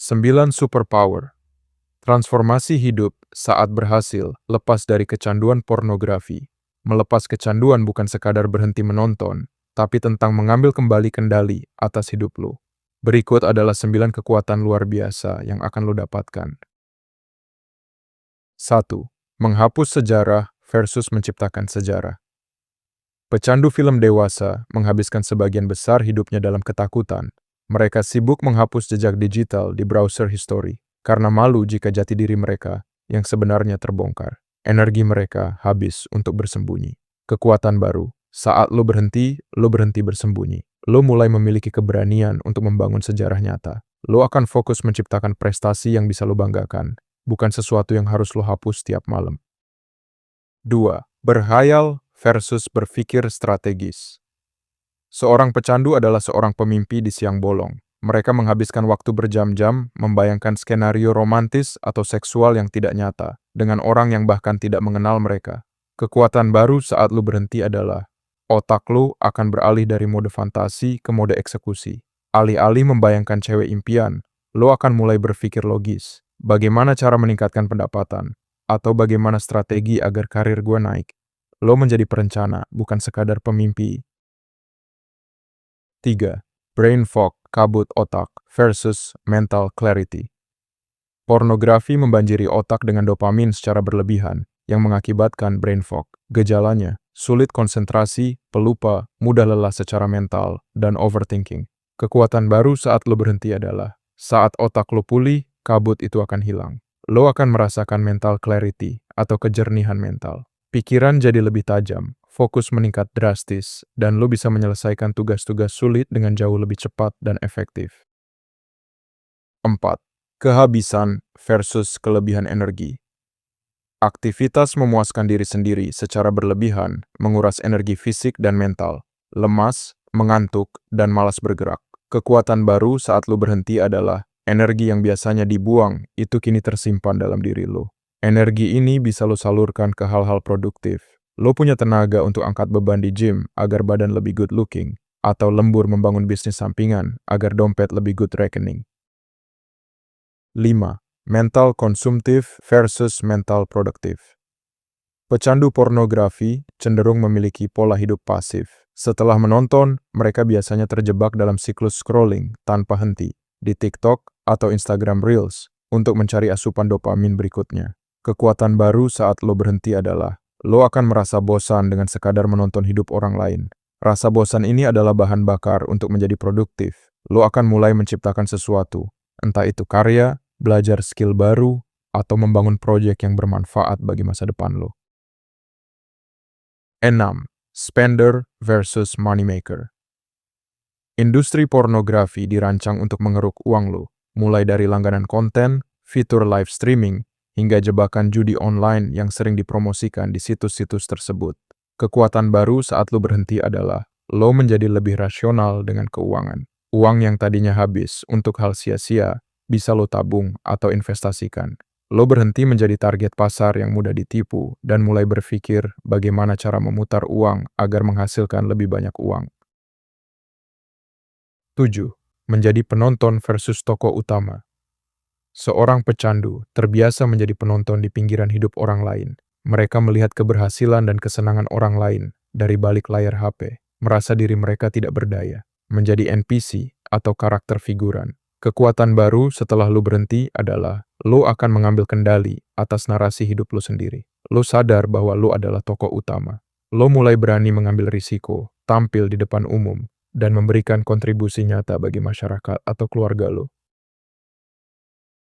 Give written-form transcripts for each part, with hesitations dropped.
9 superpower. Transformasi hidup saat berhasil lepas dari kecanduan pornografi. Melepas kecanduan bukan sekadar berhenti menonton, tapi tentang mengambil kembali kendali atas hidup lo. Berikut adalah 9 kekuatan luar biasa yang akan lo dapatkan. 1. Menghapus sejarah versus menciptakan sejarah. Pecandu film dewasa menghabiskan sebagian besar hidupnya dalam ketakutan. Mereka sibuk menghapus jejak digital di browser history, karena malu jika jati diri mereka yang sebenarnya terbongkar. Energi mereka habis untuk bersembunyi. Kekuatan baru, saat lo berhenti bersembunyi. Lo mulai memiliki keberanian untuk membangun sejarah nyata. Lo akan fokus menciptakan prestasi yang bisa lo banggakan, bukan sesuatu yang harus lo hapus tiap malam. 2. Berhayal versus berpikir strategis. Seorang pecandu adalah seorang pemimpi di siang bolong. Mereka menghabiskan waktu berjam-jam membayangkan skenario romantis atau seksual yang tidak nyata, dengan orang yang bahkan tidak mengenal mereka. Kekuatan baru saat lu berhenti adalah, otak lu akan beralih dari mode fantasi ke mode eksekusi. Alih-alih membayangkan cewek impian, lu akan mulai berpikir logis. Bagaimana cara meningkatkan pendapatan? Atau bagaimana strategi agar karir gua naik? Lo menjadi perencana, bukan sekadar pemimpi. 3. Brain fog, kabut otak, versus mental clarity. Pornografi membanjiri otak dengan dopamin secara berlebihan, yang mengakibatkan brain fog. Gejalanya, sulit konsentrasi, pelupa, mudah lelah secara mental, dan overthinking. Kekuatan baru saat lo berhenti adalah, saat otak lo pulih, kabut itu akan hilang. Lo akan merasakan mental clarity, atau kejernihan mental. Pikiran jadi lebih tajam, fokus meningkat drastis, dan lo bisa menyelesaikan tugas-tugas sulit dengan jauh lebih cepat dan efektif. 4. Kehabisan versus kelebihan energi. Aktivitas memuaskan diri sendiri secara berlebihan menguras energi fisik dan mental, lemas, mengantuk, dan malas bergerak. Kekuatan baru saat lo berhenti adalah, energi yang biasanya dibuang itu kini tersimpan dalam diri lo. Energi ini bisa lo salurkan ke hal-hal produktif. Lo punya tenaga untuk angkat beban di gym agar badan lebih good looking, atau lembur membangun bisnis sampingan agar dompet lebih good reckoning. 5. Mental konsumtif versus mental produktif. Pecandu pornografi cenderung memiliki pola hidup pasif. Setelah menonton, mereka biasanya terjebak dalam siklus scrolling tanpa henti di TikTok atau Instagram Reels untuk mencari asupan dopamin berikutnya. Kekuatan baru saat lo berhenti adalah, lo akan merasa bosan dengan sekadar menonton hidup orang lain. Rasa bosan ini adalah bahan bakar untuk menjadi produktif. Lo akan mulai menciptakan sesuatu, entah itu karya, belajar skill baru, atau membangun proyek yang bermanfaat bagi masa depan lo. 6. Spender versus moneymaker. Industri pornografi dirancang untuk mengeruk uang lo, mulai dari langganan konten, fitur live streaming, hingga jebakan judi online yang sering dipromosikan di situs-situs tersebut. Kekuatan baru saat lo berhenti adalah, lo menjadi lebih rasional dengan keuangan. Uang yang tadinya habis untuk hal sia-sia, bisa lo tabung atau investasikan. Lo berhenti menjadi target pasar yang mudah ditipu dan mulai berpikir bagaimana cara memutar uang agar menghasilkan lebih banyak uang. 7. Menjadi penonton versus tokoh utama. Seorang pecandu terbiasa menjadi penonton di pinggiran hidup orang lain. Mereka melihat keberhasilan dan kesenangan orang lain dari balik layar HP, merasa diri mereka tidak berdaya, menjadi NPC atau karakter figuran. Kekuatan baru setelah lo berhenti adalah, lo akan mengambil kendali atas narasi hidup lo sendiri. Lo sadar bahwa lo adalah tokoh utama. Lo mulai berani mengambil risiko, tampil di depan umum, dan memberikan kontribusi nyata bagi masyarakat atau keluarga lo.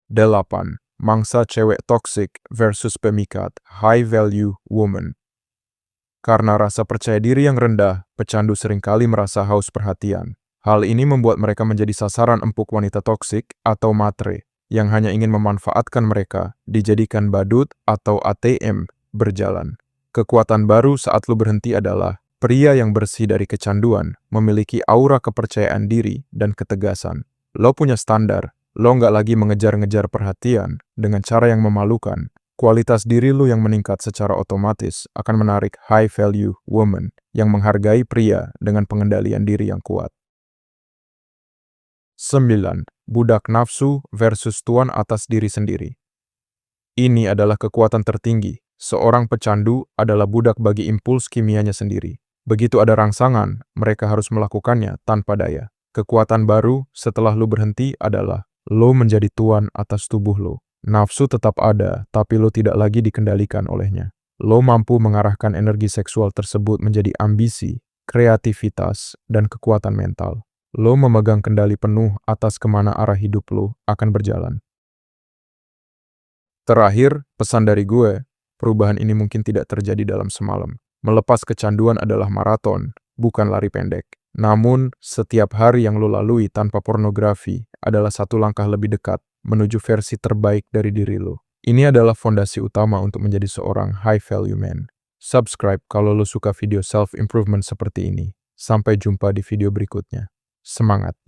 8. Mangsa cewek toksik versus pemikat, high value woman. Karena rasa percaya diri yang rendah, pecandu seringkali merasa haus perhatian. Hal ini membuat mereka menjadi sasaran empuk wanita toksik atau matre, yang hanya ingin memanfaatkan mereka, dijadikan badut atau ATM berjalan. Kekuatan baru saat lo berhenti adalah, pria yang bersih dari kecanduan, memiliki aura kepercayaan diri dan ketegasan. Lo punya standar. Lo nggak lagi mengejar-ngejar perhatian dengan cara yang memalukan. Kualitas diri lo yang meningkat secara otomatis akan menarik high-value woman yang menghargai pria dengan pengendalian diri yang kuat. 9. budak nafsu versus tuan atas diri sendiri. Ini adalah kekuatan tertinggi. Seorang pecandu adalah budak bagi impuls kimianya sendiri. Begitu ada rangsangan, mereka harus melakukannya tanpa daya. Kekuatan baru setelah lo berhenti adalah lo menjadi tuan atas tubuh lo. Nafsu tetap ada, tapi lo tidak lagi dikendalikan olehnya. Lo mampu mengarahkan energi seksual tersebut menjadi ambisi, kreativitas, dan kekuatan mental. Lo memegang kendali penuh atas kemana arah hidup lo akan berjalan. Terakhir, pesan dari gue, perubahan ini mungkin tidak terjadi dalam semalam. Melepas kecanduan adalah maraton, bukan lari pendek. Namun, setiap hari yang lo lalui tanpa pornografi adalah satu langkah lebih dekat menuju versi terbaik dari diri lo. Ini adalah fondasi utama untuk menjadi seorang high-value man. Subscribe kalau lo suka video self-improvement seperti ini. Sampai jumpa di video berikutnya. Semangat!